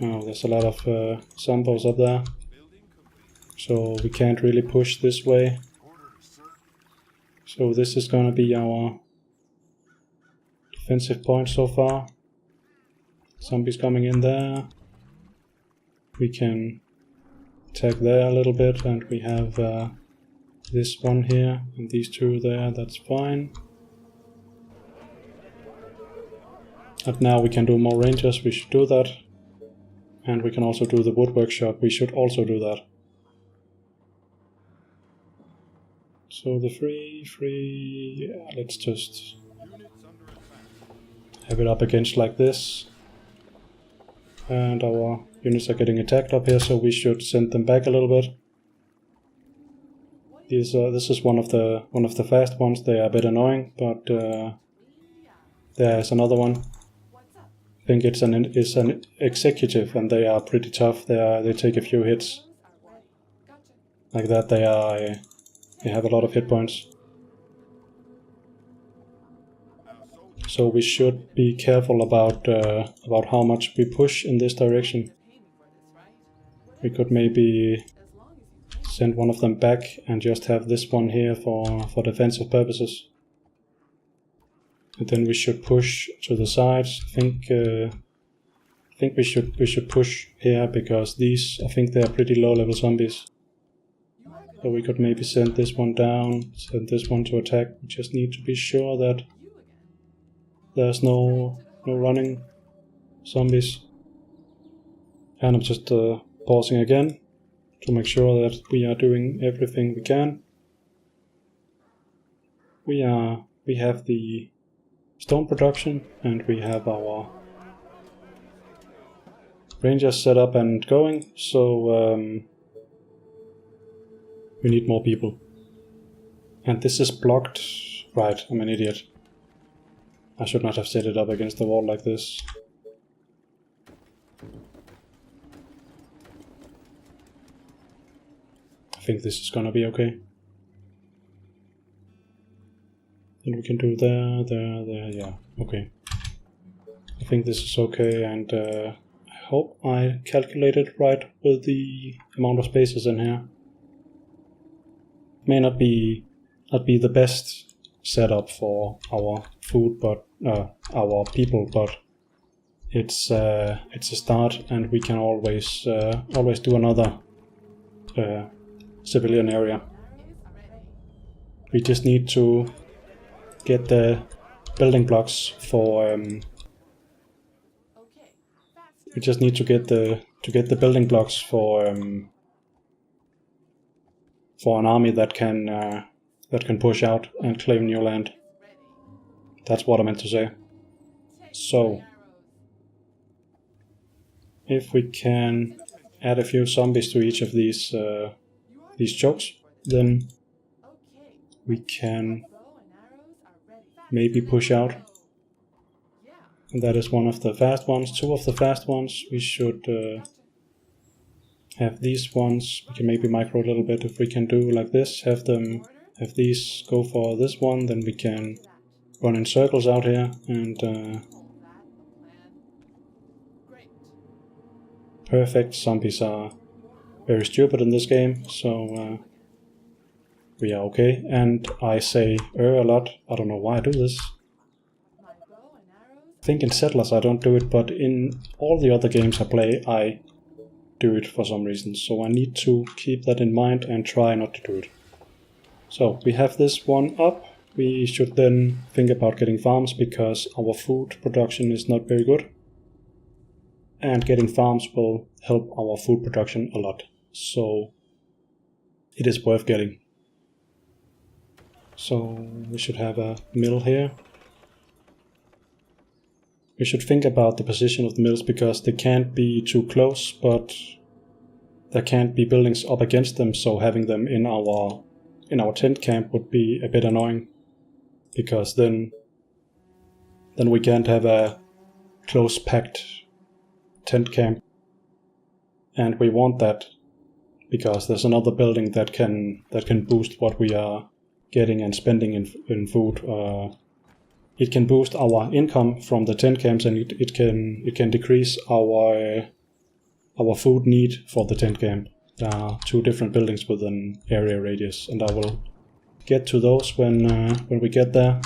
Oh, there's a lot of zombos up there. So we can't really push this way. So this is gonna be our defensive point so far. Zombies coming in there. We can attack there a little bit, and we have this one here and these two there, that's fine. And now we can do more rangers, we should do that. And we can also do the wood workshop, we should also do that. So the free, yeah, let's just have it up against like this. And our units are getting attacked up here, so we should send them back a little bit. This is one of the fast ones. They are a bit annoying, but there's another one. I think it's an executive, and they are pretty tough. They take a few hits. Like that, they have a lot of hit points. So we should be careful about how much we push in this direction. We could maybe send one of them back and just have this one here for defensive purposes. And then we should push to the sides. I think we should push here, because these, I think they are pretty low level zombies. So we could maybe send this one down, send this one to attack. We just need to be sure that there's no running zombies. And I'm just pausing again to make sure that we are doing everything we can. We have the stone production, and we have our rangers set up and going, so we need more people. And this is blocked. Right, I'm an idiot. I should not have set it up against the wall like this. I think this is gonna be okay. And we can do there, yeah, okay. I think this is okay, and I hope I calculated right with the amount of spaces in here. May not be the best setup for our food, but our people, but it's a start, and we can always do another civilian area. We just need to get the building blocks for we just need to get the building blocks for an army that can push out and claim new land. That's what I meant to say. So if we can add a few zombies to each of these chokes, then we can maybe push out. And that is one of the fast ones. Two of the fast ones. We should have these ones. We can maybe micro a little bit if we can do like this. Have these go for this one. Then we can run in circles out here, and perfect. Zombies are very stupid in this game, so we are okay. And I say a lot. I don't know why I do this. I think in Settlers I don't do it, but in all the other games I play I do it for some reason. So I need to keep that in mind and try not to do it. So we have this one up. We should then think about getting farms, because our food production is not very good. And getting farms will help our food production a lot. So it is worth getting. So we should have a mill here. We should think about the position of the mills, because they can't be too close, but there can't be buildings up against them, so having them in our tent camp would be a bit annoying, because then we can't have a close packed tent camp. And we want that, because there's another building that can boost what we are getting and spending in food. It can boost our income from the tent camps, and it can decrease our our food need for the tent camp. There are 2 different buildings with an area radius, and I will get to those when we get there.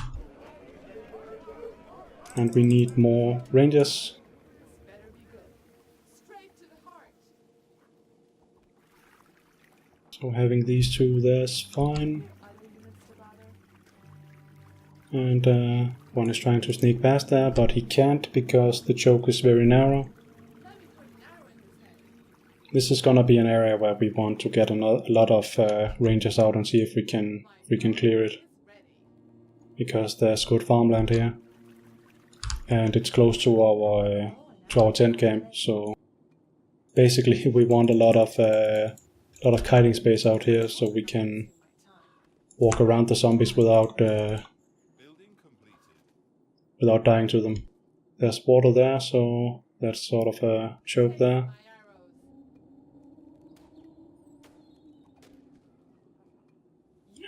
And we need more rangers. So having these 2 there is fine. And one is trying to sneak past there, but he can't because the choke is very narrow. This is gonna be an area where we want to get a lot of rangers out and see if we can clear it. Because there's good farmland here. And it's close to our tent camp, so basically we want a lot of kiting space out here so we can walk around the zombies without dying to them. There's water there, so that's sort of a choke there.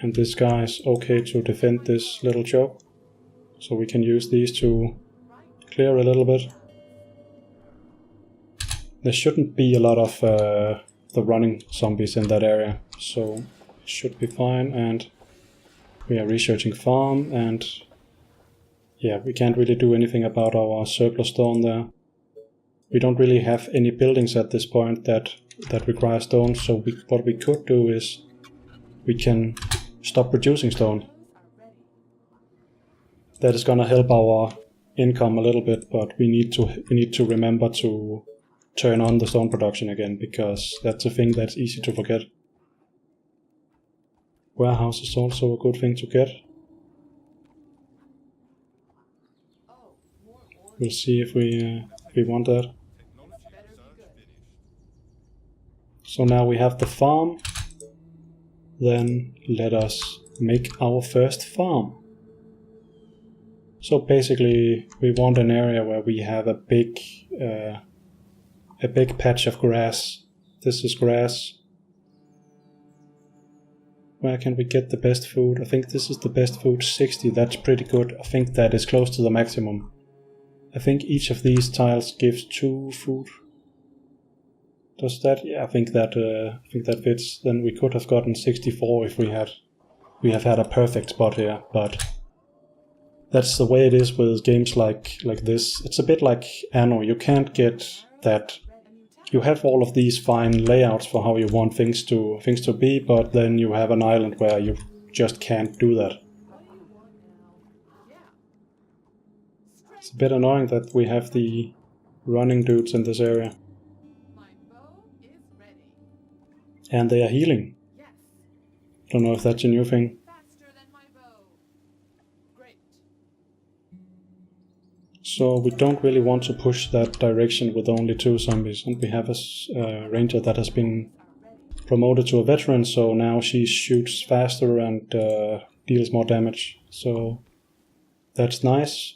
And this guy is okay to defend this little choke, so we can use these to clear a little bit. There shouldn't be a lot of the running zombies in that area, so it should be fine. And we are researching farm, and yeah, we can't really do anything about our surplus stone there. We don't really have any buildings at this point that require stone, so what we could do is we can stop producing stone. That is gonna help our income a little bit, but we need to remember to turn on the stone production again, because that's a thing that's easy to forget. Warehouse is also a good thing to get. We'll see if we want that. So now we have the farm. Then let us make our first farm. So basically we want an area where we have a big patch of grass. This is grass. Where can we get the best food? I think this is the best food, 60, that's pretty good. I think that is close to the maximum. I think each of these tiles gives 2 food. Does that? Yeah, I think that fits. Then we could have gotten 64 if we have had a perfect spot here, but that's the way it is with games like this. It's a bit like Anno. You can't get that. You have all of these fine layouts for how you want things to be, but then you have an island where you just can't do that. It's a bit annoying that we have the running dudes in this area. And they are healing. Don't know if that's a new thing. So we don't really want to push that direction with only 2 zombies. And we have a ranger that has been promoted to a veteran, so now she shoots faster and deals more damage. So that's nice.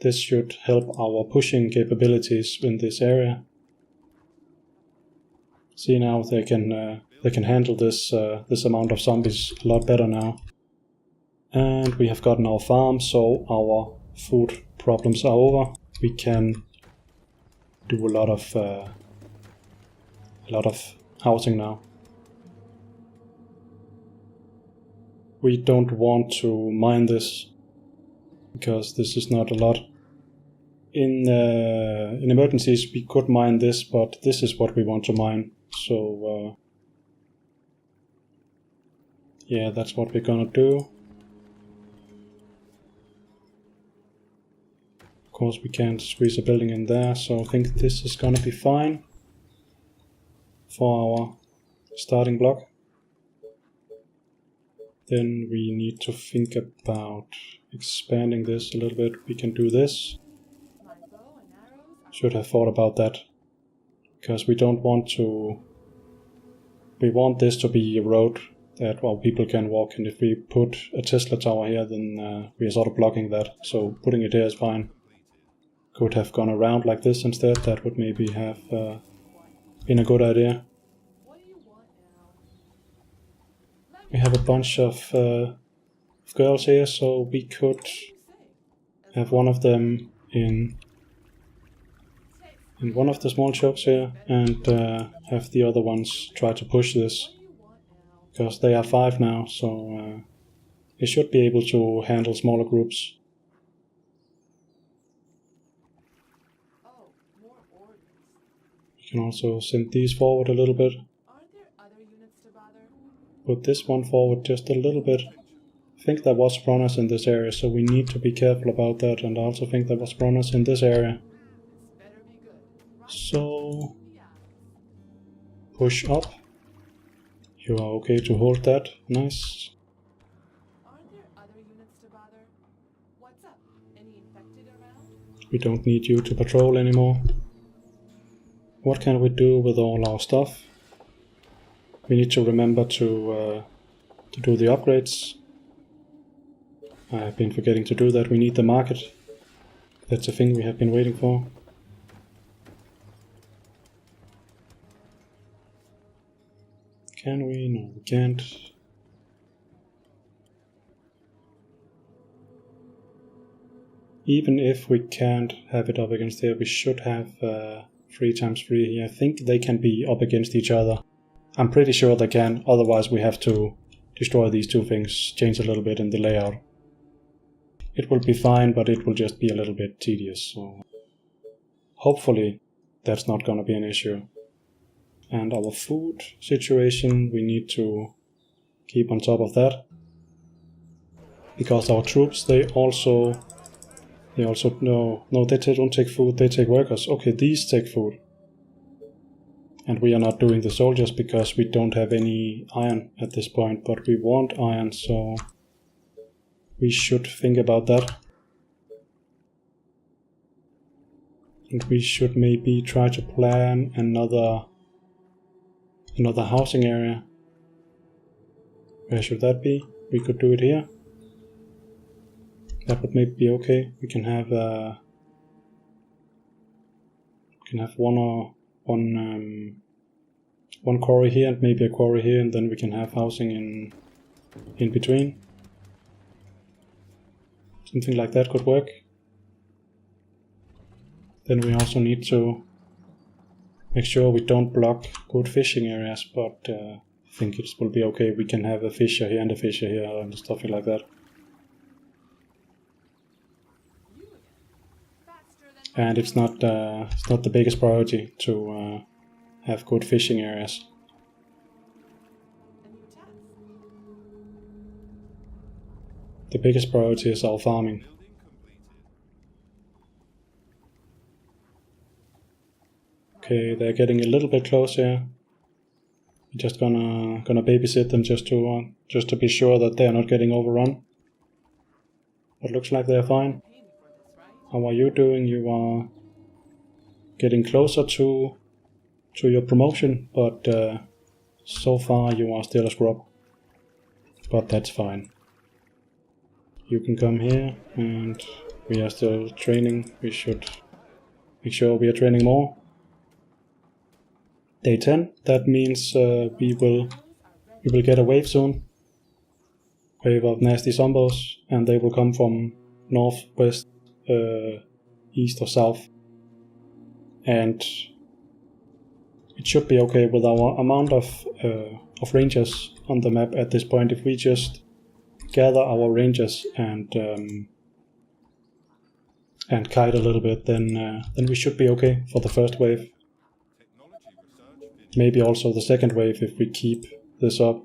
This should help our pushing capabilities in this area. See, now they can handle this amount of zombies a lot better now. And we have gotten our farm, so our food problems are over. We can do a lot of housing now. We don't want to mine this because this is not a lot. In emergencies we could mine this, but this is what we want to mine. So yeah, that's what we're gonna do. Of course we can't squeeze a building in there, so I think this is gonna be fine for our starting block. Then we need to think about expanding this a little bit. We can do this. Should have thought about that, because we don't want to. We want this to be a road that people can walk, and if we put a Tesla tower here, then we are sort of blocking that. So putting it here is fine. Could have gone around like this instead. That would maybe have been a good idea. We have a bunch of girls here, so we could have one of them in in one of the small chokes here and have the other ones try to push this. Because they are 5 now, so they should be able to handle smaller groups. We can also send these forward a little bit. Put this one forward just a little bit. I think there was runners in this area, so we need to be careful about that, and I also think there was runners in this area. So push up. You are okay to hold that. Nice. We don't need you to patrol anymore. What can we do with all our stuff? We need to remember to do the upgrades. I have been forgetting to do that. We need the market. That's a thing we have been waiting for. Can we? No, we can't. Even if we can't have it up against here, we should have 3 times 3 here. I think they can be up against each other. I'm pretty sure they can, otherwise we have to destroy these 2 things, change a little bit in the layout. It will be fine, but it will just be a little bit tedious, so hopefully that's not gonna be an issue. And our food situation, we need to keep on top of that. Because our troops, they also no, they don't take food, they take workers. Okay, these take food. And we are not doing the soldiers because we don't have any iron at this point, but we want iron, so we should think about that. And we should maybe try to plan another housing area. Where should that be? We could do it here. That would maybe be okay. We can have one quarry here and maybe a quarry here, and then we can have housing in between. Something like that could work. Then we also need to make sure we don't block good fishing areas, but I think it will be okay. We can have a fisher here and a fisher here and stuff like that. And it's not the biggest priority to have good fishing areas. The biggest priority is our farming. Okay, they're getting a little bit close here. We're just gonna babysit them just to be sure that they are not getting overrun. But looks like they're fine. How are you doing? You are getting closer to your promotion, but so far you are still a scrub. But that's fine. You can come here, and we are still training. We should make sure we are training more. Day 10, that means we will get a wave soon. Wave of nasty zombies, and they will come from north, west, east or south. And it should be okay with our amount of rangers on the map at this point. If we just gather our rangers and kite a little bit, then we should be okay for the first wave. Maybe also the second wave if we keep this up.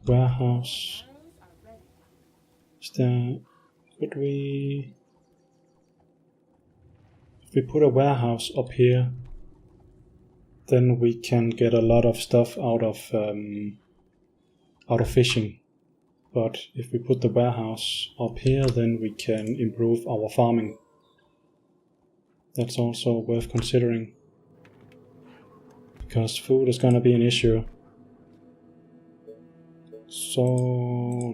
Warehouse. Could we... If we put a warehouse up here, then we can get a lot of stuff out of fishing. But if we put the warehouse up here, then we can improve our farming. That's also worth considering. Because food is gonna be an issue. So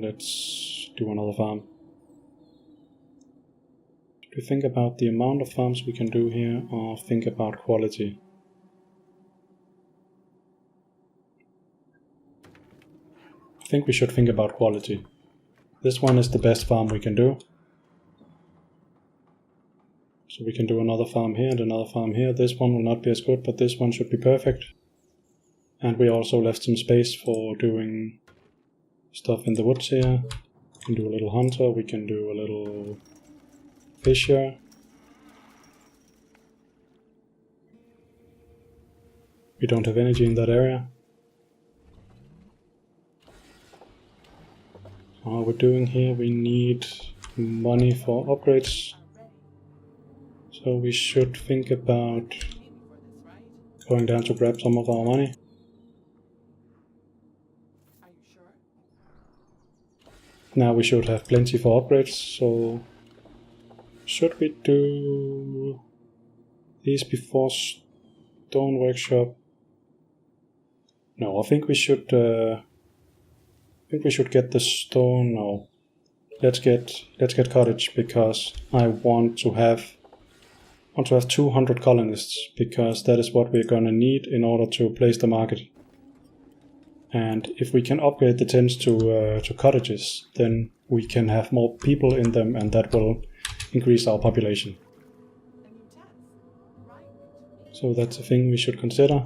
let's do another farm. Do we think about the amount of farms we can do here, or think about quality? I think we should think about quality. This one is the best farm we can do. So we can do another farm here and another farm here. This one will not be as good, but this one should be perfect. And we also left some space for doing stuff in the woods here. We can do a little hunter, we can do a little fisher. We don't have energy in that area. What are we doing here? We need money for upgrades. So we should think about going down to grab some of our money. Now we should have plenty for upgrades, so should we do these before stone workshop? No, I think we should get the stone. No, let's get cottage, because I want to have 200 colonists, because that is what we're gonna need in order to place the market. And if we can upgrade the tents to cottages, then we can have more people in them, and that will increase our population. So that's a thing we should consider.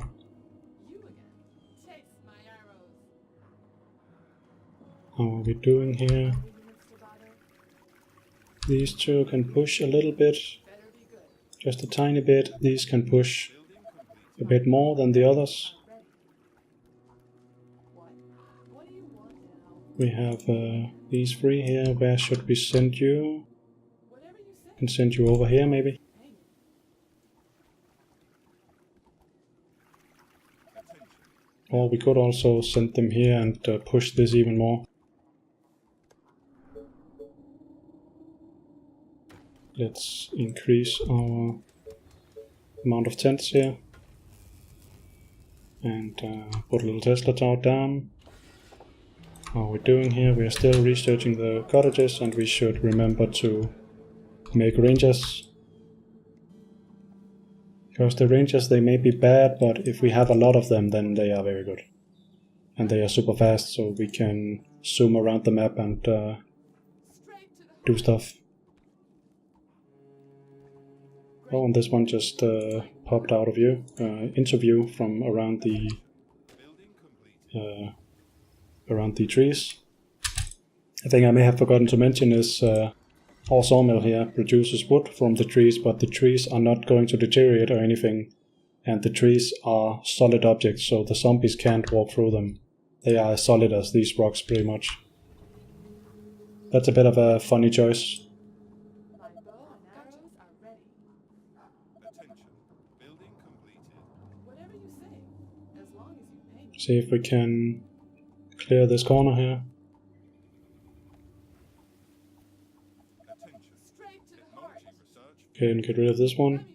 How are we doing here? These two can push a little bit, just a tiny bit. These can push a bit more than the others. We have these three here. Where should we send you? We can send you over here maybe. Or we could also send them here and push this even more. Let's increase our amount of tents here. And put a little Tesla tower down. How are we doing here? We are still researching the cottages, and we should remember to make rangers. Because the rangers, they may be bad, but if we have a lot of them, then they are very good. And they are super fast, so we can zoom around the map and do stuff. Oh, and this one just popped out of view, into view from around the trees. A thing I may have forgotten to mention is our sawmill here produces wood from the trees, but the trees are not going to deteriorate or anything, and the trees are solid objects, so the zombies can't walk through them. They are as solid as these rocks, pretty much. That's a bit of a funny choice. See if we can clear this corner here. Okay, and get rid of this one.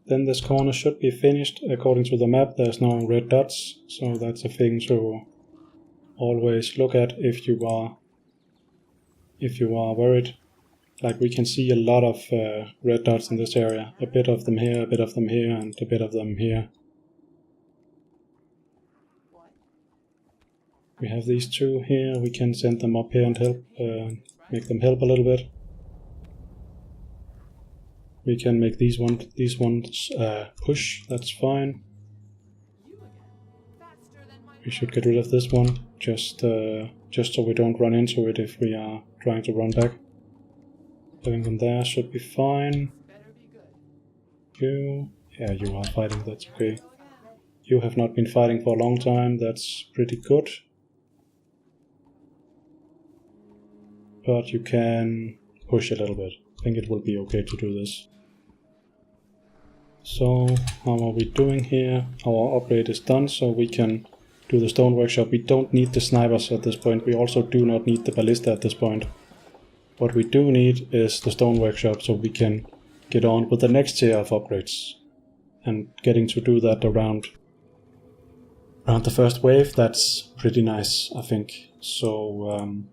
Then this corner should be finished. According to the map, there's no red dots, so that's a thing to always look at if you are worried. Like, we can see a lot of red dots in this area. A bit of them here, a bit of them here, and a bit of them here. We have these two here. We can send them up here and help, make them help a little bit. We can make these ones push. That's fine. We should get rid of this one, just so we don't run into it if we are trying to run back. Having them there should be fine. You are fighting. That's okay. You have not been fighting for a long time. That's pretty good. But you can push a little bit. I think it will be okay to do this. So, how are we doing here? Our upgrade is done, so we can do the stone workshop. We don't need the snipers at this point. We also do not need the ballista at this point. What we do need is the stone workshop, so we can get on with the next tier of upgrades. And getting to do that around the first wave, that's pretty nice, I think. So,